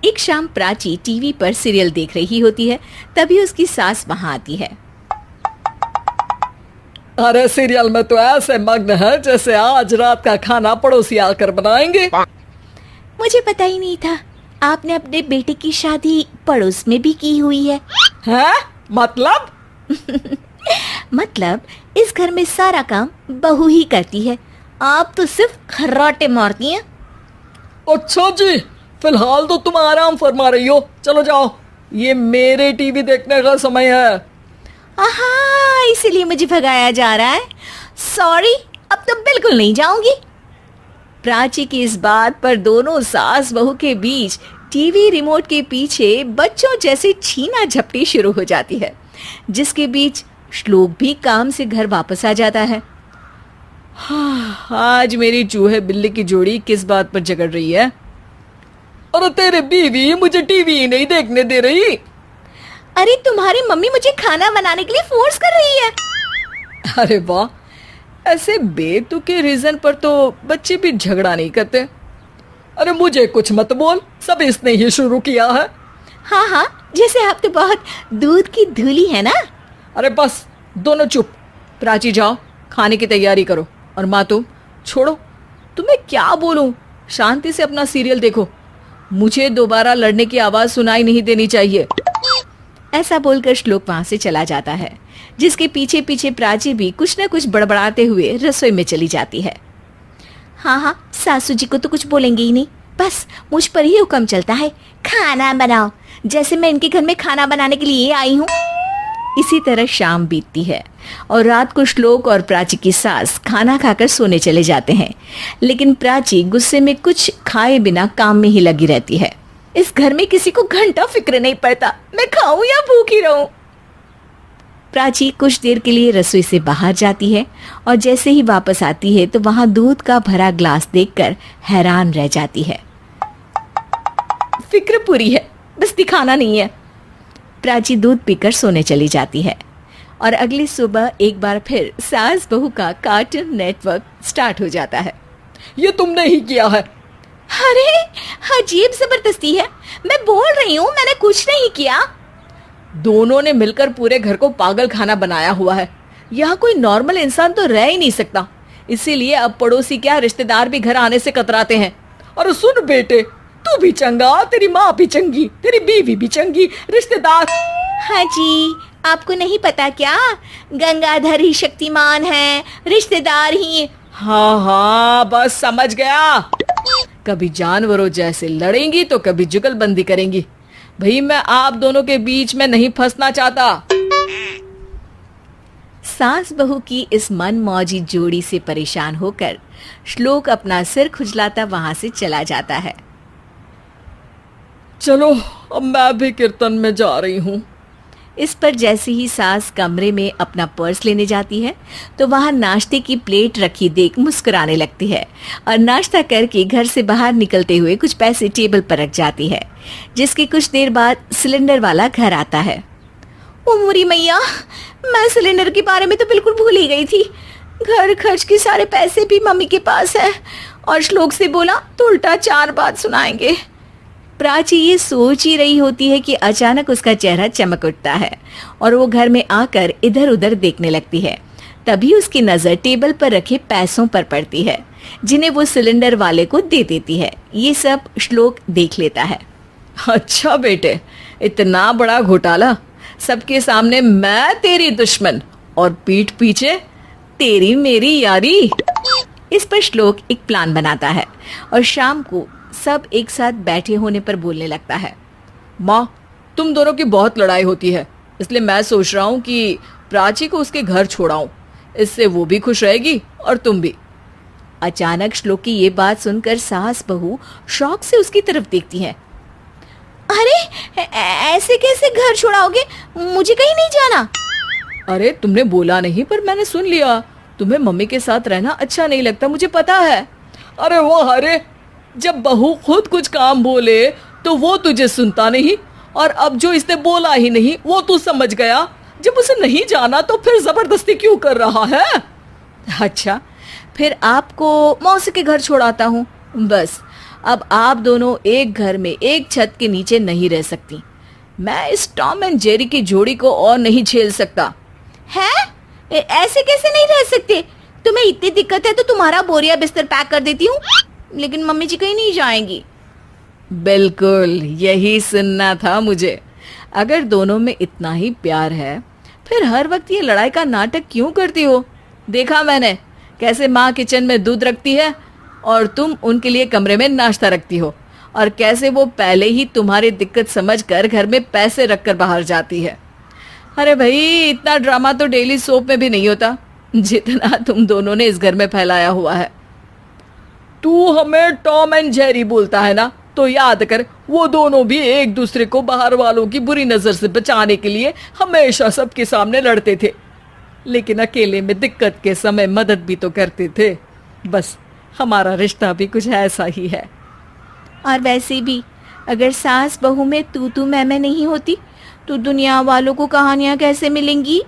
एक शाम प्राची टीवी पर सीरियल देख रही होती है। तभी उसकी सास वहां आती है। अरे सीरियल में तो ऐसे मग्न है जैसे आज रात का खाना पड़ोसी आकर बनाएंगे। मुझे पता ही नहीं था आपने अपने बेटे की शादी पड़ोस में भी की हुई है। हैं? मतलब? मतलब इस घर में सारा काम बहू ही करती है, आप तो सिर्फ खर्राटे मारती हैं। अच्छा जी, फिलहाल तो तुम आराम फरमा रही हो, चलो जाओ, ये मेरे टीवी देखने का समय है। आहा, इसीलिए मुझे भगाया जा रहा है। सॉरी, अब तो बिल्कुल नहीं जाऊंगी। प्राची की इस बात पर दोनों सास बहू के बीच टीवी रिमोट के पीछे बच्चों जैसे छीना झपटी शुरू हो जाती है, जिसके बीच श्लोक भी काम से घर वापस आ जाता है। आज मेरी चूहे बिल्ली की जोड़ी किस बात पर झगड़ रही है? अरे तेरे बीवी मुझे टीवी नहीं देखने दे रही। अरे तुम्हारी मम्मी मुझे खाना बनाने के लिए फोर्स कर रही है। अरे वाह, ऐसे बेतुके रीजन पर तो बच्चे भी झगड़ा नहीं करते। अरे मुझे कुछ मत बोल, सब इसने ही शुरू किया है। हाँ हाँ, जैसे आप तो बहुत दूध की धूली है ना। अरे बस, दोनों चुप। प्राची जाओ, खाने की तैयारी करो। और माँ तुम छोड़ो, तुम्हें क्या बोलूं, शांति से अपना सीरियल देखो, मुझे दोबारा लड़ने की आवाज सुनाई नहीं देनी चाहिए। ऐसा बोलकर श्लोक वहां से चला जाता है, जिसके पीछे पीछे प्राची भी कुछ न कुछ बड़बड़ाते हुए रसोई में चली जाती है। हाँ हाँ, सासू जी को तो कुछ बोलेंगे ही नहीं, बस मुझ पर ही हुक्म चलता है, खाना बनाओ, जैसे मैं इनके घर में खाना बनाने के लिए आई हूँ। इसी तरह शाम बीतती है और रात को श्लोक और प्राची की सास खाना खाकर सोने चले जाते हैं, लेकिन प्राची गुस्से में कुछ खाए बिना काम में ही लगी रहती है। इस घर में किसी को घंटा फिक्र नहीं पड़ता, मैं खाऊं या भूखी रहूं। प्राची कुछ देर के लिए रसोई से बाहर जाती है और जैसे ही वापस आती है तो वहां दूध का भरा ग्लास देखकर हैरान रह जाती है। फिक्र पूरी है, बस दिखाना नहीं है। प्राची दूध पीकर सोने चली जाती है और अगली सुबह एक बार फिर सास बहू का कार्टून नेटवर्क स्टार्ट हो जाता है। ये तुमने ही किया है। अरे अजीब जबरदस्ती है, मैं बोल रही हूँ मैंने कुछ नहीं किया। दोनों ने मिलकर पूरे घर को पागल खाना बनाया हुआ है। यहाँ कोई नॉर्मल इंसान तो रह ही नहीं सकता, इसीलिए अब पड़ोसी क्या रिश्तेदार भी घर आने से कतराते हैं। और सुन बेटे, तू भी चंगा, तेरी माँ भी चंगी, तेरी बीवी भी चंगी, रिश्तेदार। हाँ जी, आपको नहीं पता क्या, गंगाधर ही शक्तिमान है, रिश्तेदार ही। हाँ हाँ, बस समझ गया। कभी जानवरों जैसे लड़ेंगी तो कभी जुगलबंदी करेंगी। भाई मैं आप दोनों के बीच में नहीं फंसना चाहता। सास बहू की इस मनमौजी जोड़ी से परेशान होकर श्लोक अपना सिर खुजलाता वहां से चला जाता है। चलो अब मैं भी कीर्तन में जा रही हूँ। इस पर जैसे ही सास कमरे में अपना पर्स लेने जाती है तो वहां नाश्ते की प्लेट रखी देख मुस्कुराने लगती है और नाश्ता करके घर से बाहर निकलते हुए कुछ पैसे टेबल पर रख जाती है, जिसके कुछ देर बाद सिलेंडर वाला घर आता है। ओ मोरी मैया, मैं सिलेंडर के बारे में तो बिल्कुल भूल ही गई थी। घर खर्च के सारे पैसे भी मम्मी के पास है और श्लोक से बोला तो उल्टा 4 बात सुनाएंगे। प्राची ये सोच ही रही होती है कि अचानक उसका चेहरा चमक उठता है और वो घर में आकर इधर उधर देखने लगती है। तभी उसकी नजर टेबल पर रखे पैसों पर पड़ती है, जिन्हें वो सिलेंडर वाले को दे देती है। ये सब श्लोक देख लेता है। अच्छा बेटे, इतना बड़ा घोटाला, सबके सामने मैं तेरी दुश्मन और पीठ पीछे तेरी मेरी यारी। इस पर श्लोक एक प्लान बनाता है और शाम को सब एक साथ बैठे होने पर बोलने लगता है। माँ, तुम दोनों की बहुत लड़ाई होती है, इसलिए मैं सोच रहा हूँ कि प्राची को उसके घर छोड़ाऊं, इससे वो भी खुश रहेगी और तुम भी। अचानक श्लोक की ये बात सुनकर सास बहू शौक से उसकी तरफ देखती है। अरे ऐसे कैसे घर छोड़ाओगे, मुझे कहीं नहीं जाना। अरे तुमने बोला नहीं पर मैंने सुन लिया, तुम्हें मम्मी के साथ रहना अच्छा नहीं लगता, मुझे पता है। अरे वो अरे, जब बहू खुद कुछ काम बोले तो वो तुझे सुनता नहीं, और अब जो इसने बोला ही नहीं वो तू समझ गया। जब उसे नहीं जाना तो फिर जबरदस्ती क्यों कर रहा है? अच्छा, फिर आपको मौसी के घर छोड़ाता हूँ, बस अब आप दोनों एक घर में एक छत के नीचे नहीं रह सकती। मैं इस टॉम एंड जेरी की जोड़ी को और नहीं झेल सकता। है? ऐसे कैसे नहीं रह सकते? तुम्हें इतनी दिक्कत है तो तुम्हारा बोरिया बिस्तर पैक कर देती हूँ, लेकिन मम्मी जी कहीं नहीं जाएंगी। बिल्कुल यही सुनना था मुझे। अगर दोनों में इतना ही प्यार है फिर हर वक्त ये लड़ाई का नाटक क्यों करती हो? देखा मैंने कैसे माँ किचन में दूध रखती है और तुम उनके लिए कमरे में नाश्ता रखती हो, और कैसे वो पहले ही तुम्हारी दिक्कत समझकर घर में पैसे रखकर बाहर जाती है। अरे भाई, इतना ड्रामा तो डेली सोप में भी नहीं होता जितना तुम दोनों ने इस घर में फैलाया हुआ है। तू हमें टॉम एंड जेरी बोलता है ना, तो याद कर वो दोनों भी एक दूसरे को बाहर वालों की बुरी नजर से बचाने के लिए हमेशा सबके सामने लड़ते थे, लेकिन अकेले में दिक्कत के समय मदद भी तो करते थे। बस हमारा रिश्ता भी कुछ ऐसा ही है। और वैसे भी अगर सास बहू में तू मैं नहीं होती तो दुनिया वालों को कहानियां कैसे मिलेंगी?